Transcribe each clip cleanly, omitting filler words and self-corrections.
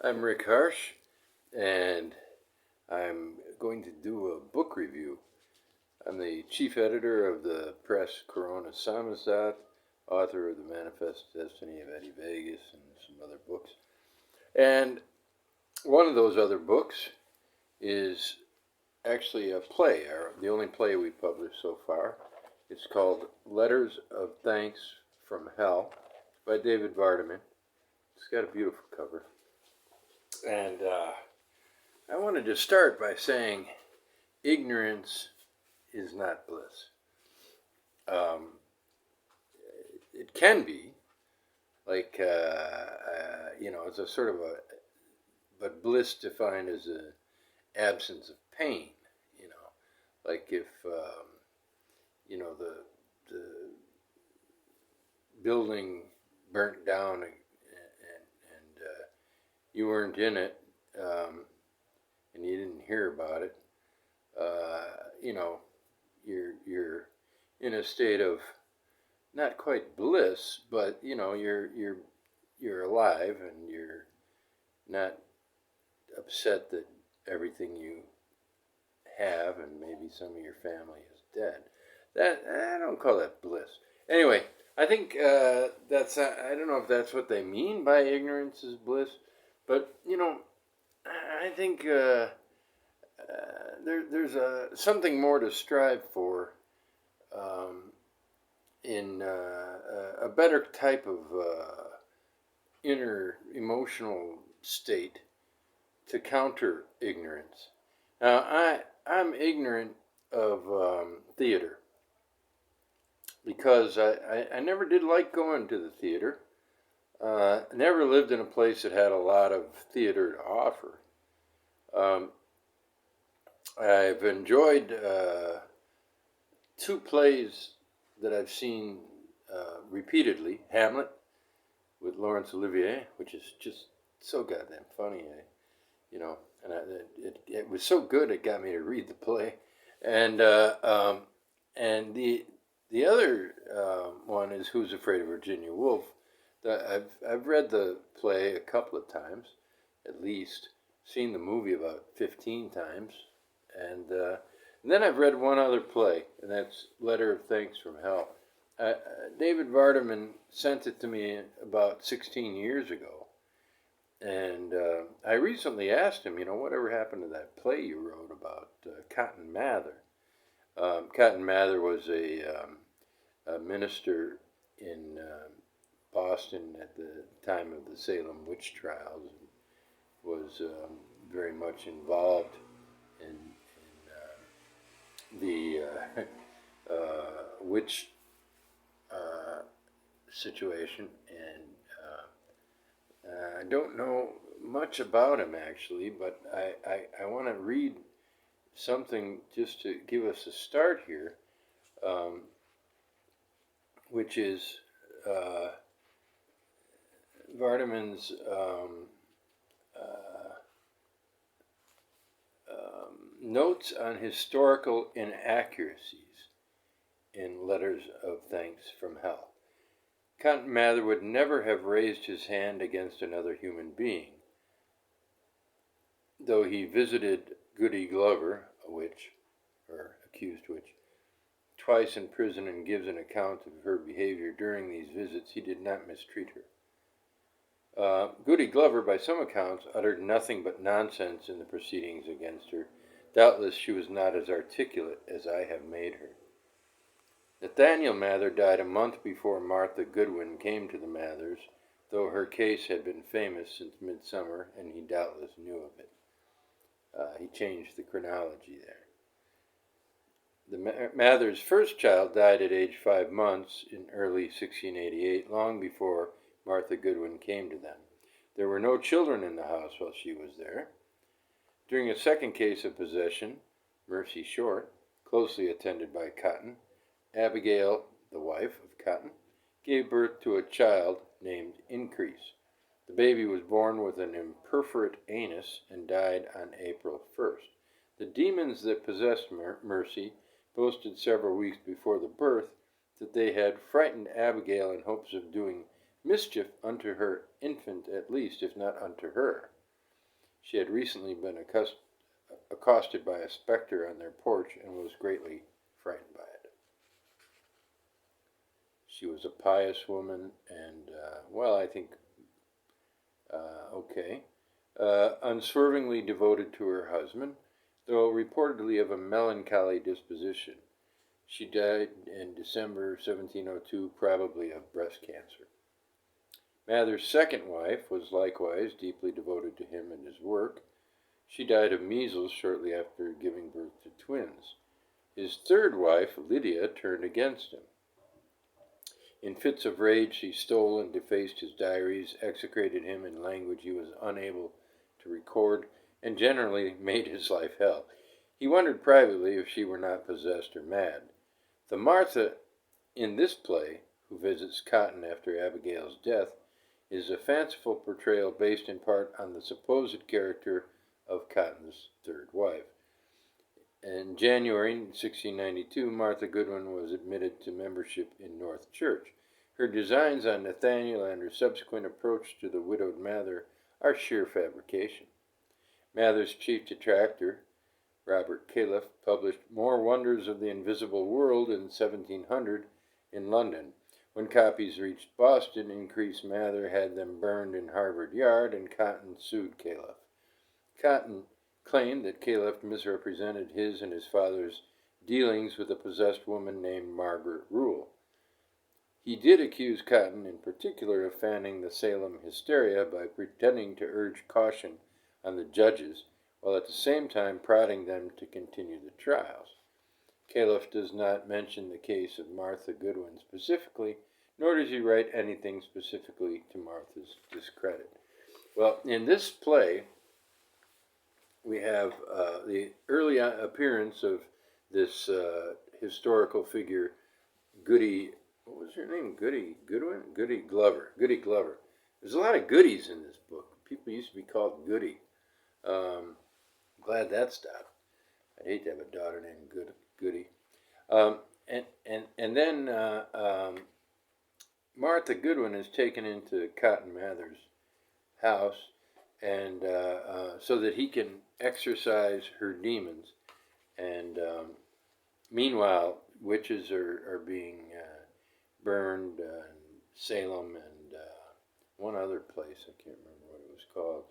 I'm Rick Harsh, and I'm going to do a book review. I'm the chief editor of the press Corona Samizdat, author of The Manifest Destiny of Eddie Vegas and some other books. And one of those other books is actually a play, the only play we've published so far. It's called Letters of Thanks from Hell by David Vardeman. It's got a beautiful cover. And I wanted to start by saying ignorance is not bliss. It can be, like, it's a sort of but bliss defined as an absence of pain, like if, the building burnt down and you weren't in it, and you didn't hear about it, you're in a state of not quite bliss, but you're alive and you're not upset that everything you have and maybe some of your family is dead. That I don't call that bliss. Anyway, I think that's I don't know if that's what they mean by ignorance is bliss, but I think there's something more to strive for in a better type of inner emotional state to counter ignorance. Now, I'm ignorant of theater because I never did like going to the theater. Never lived in a place that had a lot of theater to offer. I've enjoyed two plays that I've seen repeatedly. Hamlet with Laurence Olivier, which is just so goddamn funny, it was so good it got me to read the play, and the other one is Who's Afraid of Virginia Woolf. I've read the play a couple of times, at least, seen the movie about 15 times, and then I've read one other play, and that's Letter of Thanks from Hell. David Vardeman sent it to me about 16 years ago, and I recently asked him, whatever happened to that play you wrote about Cotton Mather? Cotton Mather was a minister in Boston at the time of the Salem witch trials, and was very much involved in the witch situation, and I don't know much about him actually, but I want to read something just to give us a start here, which is Vardeman's notes on historical inaccuracies in Letters of Thanks from Hell. Cotton Mather would never have raised his hand against another human being, though he visited Goody Glover, a witch, or accused witch, twice in prison and gives an account of her behavior during these visits. He did not mistreat her. Goody Glover, by some accounts, uttered nothing but nonsense in the proceedings against her. Doubtless she was not as articulate as I have made her. Nathaniel Mather died a month before Martha Goodwin came to the Mathers, though her case had been famous since midsummer, and he doubtless knew of it. He changed the chronology there. The Mather's first child died at age 5 months in early 1688, long before Martha Goodwin came to them. There were no children in the house while she was there. During a second case of possession, Mercy Short, closely attended by Cotton, Abigail, the wife of Cotton, gave birth to a child named Increase. The baby was born with an imperforate anus and died on April 1st. The demons that possessed Mercy boasted several weeks before the birth that they had frightened Abigail in hopes of doing mischief unto her infant at least, if not unto her. She had recently been accosted by a specter on their porch and was greatly frightened by it. She was a pious woman and, I think, okay, unswervingly devoted to her husband, though reportedly of a melancholy disposition. She died in December 1702, probably of breast cancer. Mather's second wife was likewise deeply devoted to him and his work. She died of measles shortly after giving birth to twins. His third wife, Lydia, turned against him. In fits of rage, she stole and defaced his diaries, execrated him in language he was unable to record, and generally made his life hell. He wondered privately if she were not possessed or mad. The Martha in this play, who visits Cotton after Abigail's death, is a fanciful portrayal based in part on the supposed character of Cotton's third wife. In January 1692, Martha Goodwin was admitted to membership in North Church. Her designs on Nathaniel and her subsequent approach to the widowed Mather are sheer fabrication. Mather's chief detractor, Robert Califf, published More Wonders of the Invisible World in 1700 in London. When copies reached Boston, increased Mather had them burned in Harvard Yard, and Cotton sued Califf. Cotton claimed that Califf misrepresented his and his father's dealings with a possessed woman named Margaret Rule. He did accuse Cotton in particular of fanning the Salem hysteria by pretending to urge caution on the judges, while at the same time prodding them to continue the trials. Califf does not mention the case of Martha Goodwin specifically, nor does he write anything specifically to Martha's discredit. Well, in this play, we have the early appearance of this historical figure, what was her name? Goody Goodwin? Goody Glover. There's a lot of goodies in this book. People used to be called Goody. Glad that stopped. I'd hate to have a daughter named Goody. And then Martha Goodwin is taken into Cotton Mather's house, and so that he can exorcise her demons. And meanwhile, witches are being burned in Salem and one other place. I can't remember what it was called.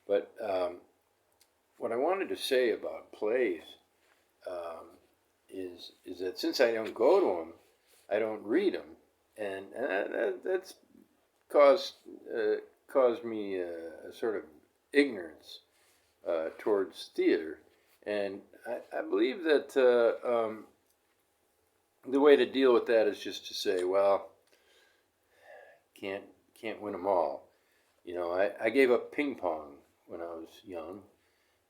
But what I wanted to say about plays is that since I don't go to them, I don't read them, and that's caused me a sort of ignorance towards theater, and I believe that the way to deal with that is just to say, well, can't win them all. You know, I gave up ping pong when I was young,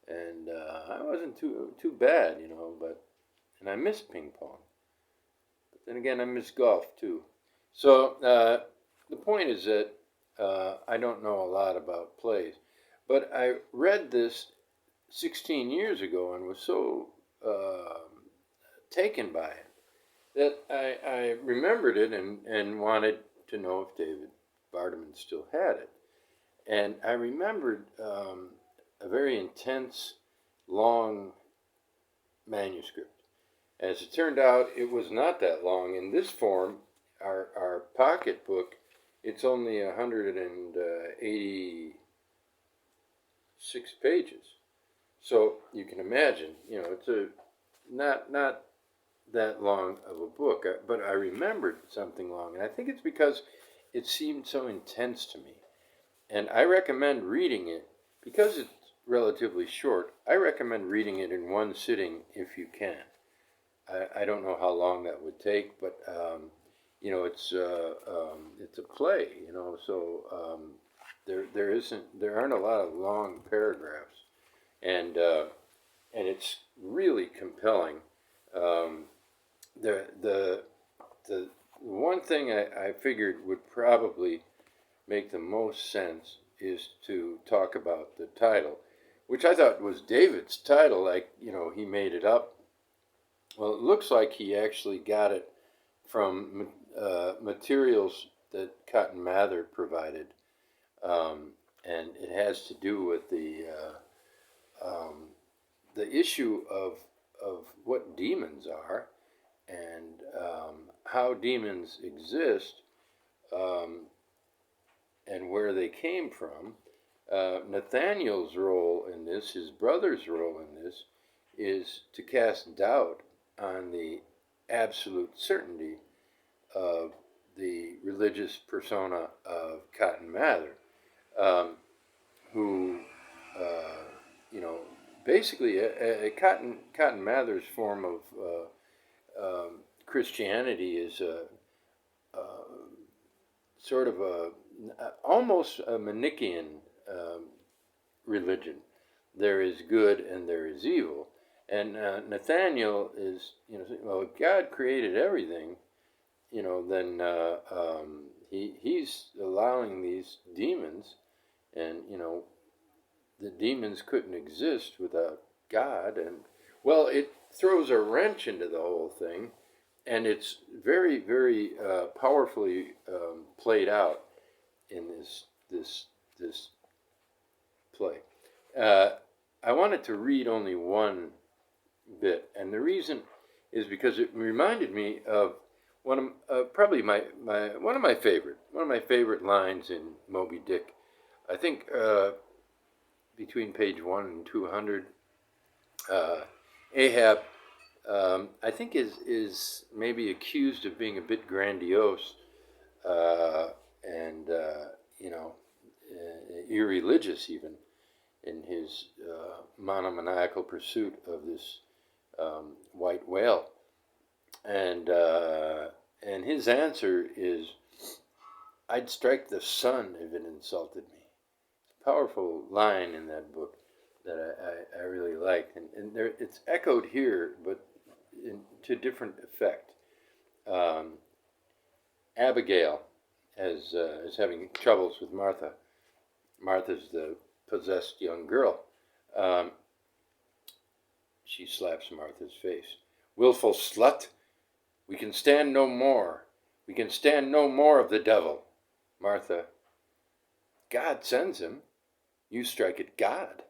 and I wasn't too bad, you know, and I miss ping pong. But then again, I miss golf too. So the point is that I don't know a lot about plays, but I read this 16 years ago and was so taken by it that I remembered it and wanted to know if David Vardeman still had it. And I remembered a very intense, long manuscript. As it turned out, it was not that long. In this form, our pocket book, it's only 186 pages. So you can imagine, you know, it's not that long of a book. But I remembered something long, and I think it's because it seemed so intense to me. And I recommend reading it, because it's relatively short, I recommend reading it in one sitting if you can. I don't know how long that would take, but you know, it's a play, you know, so there aren't a lot of long paragraphs, and it's really compelling. The one thing I figured would probably make the most sense is to talk about the title, which I thought was David's title, like, you know, he made it up. Well, it looks like he actually got it from materials that Cotton Mather provided, and it has to do with the issue of what demons are and how demons exist, and where they came from. Nathaniel's role in this, his brother's role in this, is to cast doubt on the absolute certainty of the religious persona of Cotton Mather, who, uh, you know, basically Cotton Mather's form of Christianity is sort of almost a Manichaean religion. There is good and there is evil. And Nathaniel is, well, if God created everything, then he's allowing these demons, and, the demons couldn't exist without God. And, well, it throws a wrench into the whole thing, and it's very, very powerfully played out in this play. I wanted to read only one bit, and the reason is because it reminded me of one of probably one of my favorite lines in Moby Dick. I think between page 1 and 200, Ahab, I think is maybe accused of being a bit grandiose and irreligious even in his monomaniacal pursuit of this white whale, and his answer is, "I'd strike the sun if it insulted me." It's a powerful line in that book that I really like, and there, it's echoed here, but to different effect. Abigail is having troubles with Martha. Martha's the possessed young girl. She slaps Martha's face. "Willful slut, we can stand no more. We can stand no more of the devil." Martha, "God sends him. You strike at God."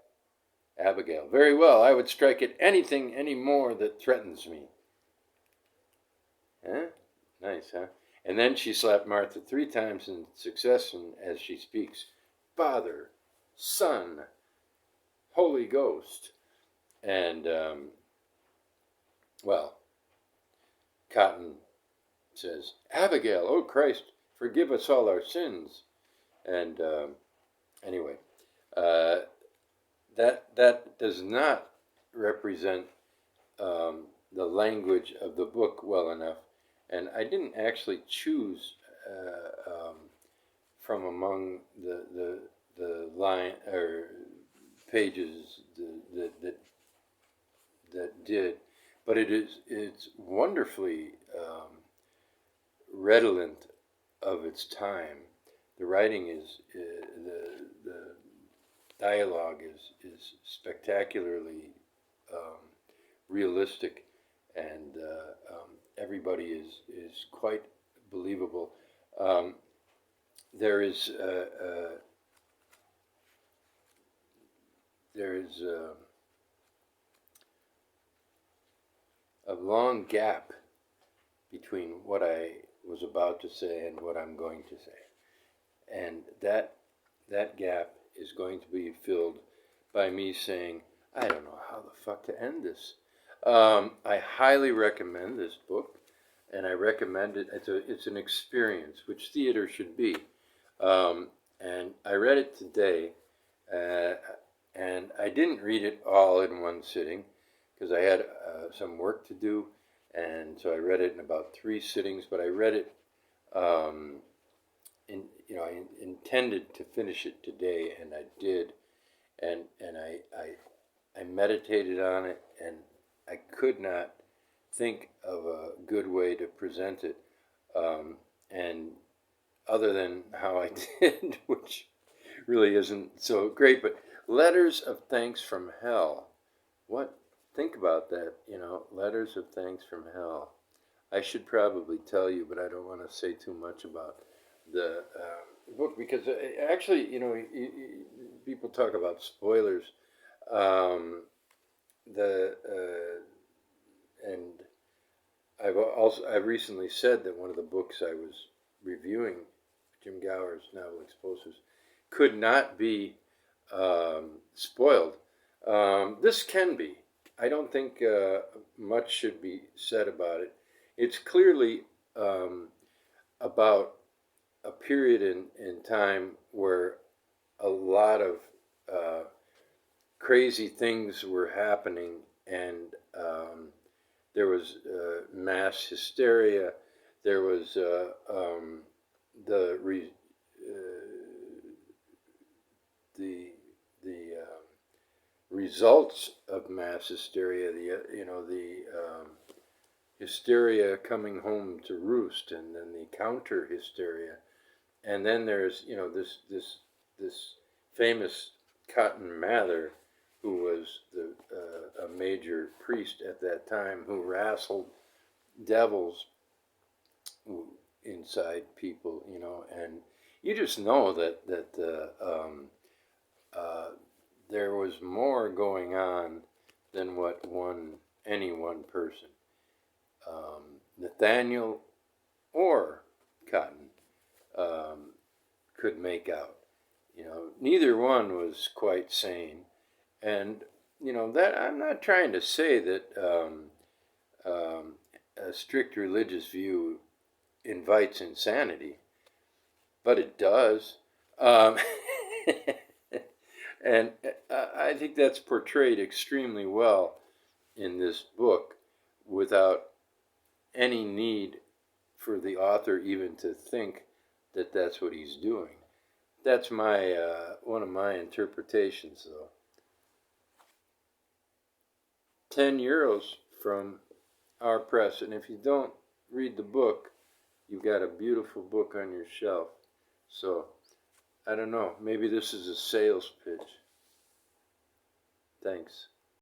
Abigail, "Very well, I would strike at anything any more that threatens me." Huh? Nice, huh? And then she slapped Martha 3 times in succession as she speaks. "Father, Son, Holy Ghost." And, well, Cotton says, "Abigail, oh Christ, forgive us all our sins." And anyway, that does not represent the language of the book well enough. And I didn't actually choose from among the line or pages that did, but it's wonderfully redolent of its time. The writing is the dialogue is spectacularly realistic, and everybody is quite believable. There is a long gap between what I was about to say and what I'm going to say, and that gap is going to be filled by me saying, I don't know how the fuck to end this. I highly recommend this book, and I recommend it. It's an experience, which theater should be. And I read it today, and I didn't read it all in one sitting because I had some work to do, and so I read it in about 3 sittings. But I read it, I intended to finish it today, and I did, and I meditated on it, and I could not think of a good way to present it, and other than how I did, which really isn't so great. But Letters of Thanks from Hell. What? Think about that, Letters of Thanks from Hell. I should probably tell you, but I don't want to say too much about the book because actually, people talk about spoilers. Um, the and I've recently said that one of the books I was reviewing, Jim Gower's novel Explosives, could not be spoiled. This can be. I don't think much should be said about it. It's clearly um, about a period in time where a lot of uh, crazy things were happening, and there was mass hysteria. There was the re, the results of mass hysteria. The hysteria coming home to roost, and then the counter hysteria, and then there's this famous Cotton Mather, who was a major priest at that time, who wrestled devils inside people, and you just know that uh, there was more going on than what any one person, Nathaniel or Cotton, um, could make out. Neither one was quite sane, and that I'm not trying to say that a strict religious view invites insanity, but it does. Um, and I think that's portrayed extremely well in this book without any need for the author even to think that that's what he's doing. That's my one of my interpretations, though. €10 from our press, and if you don't read the book, you've got a beautiful book on your shelf. So I don't know. Maybe this is a sales pitch. Thanks.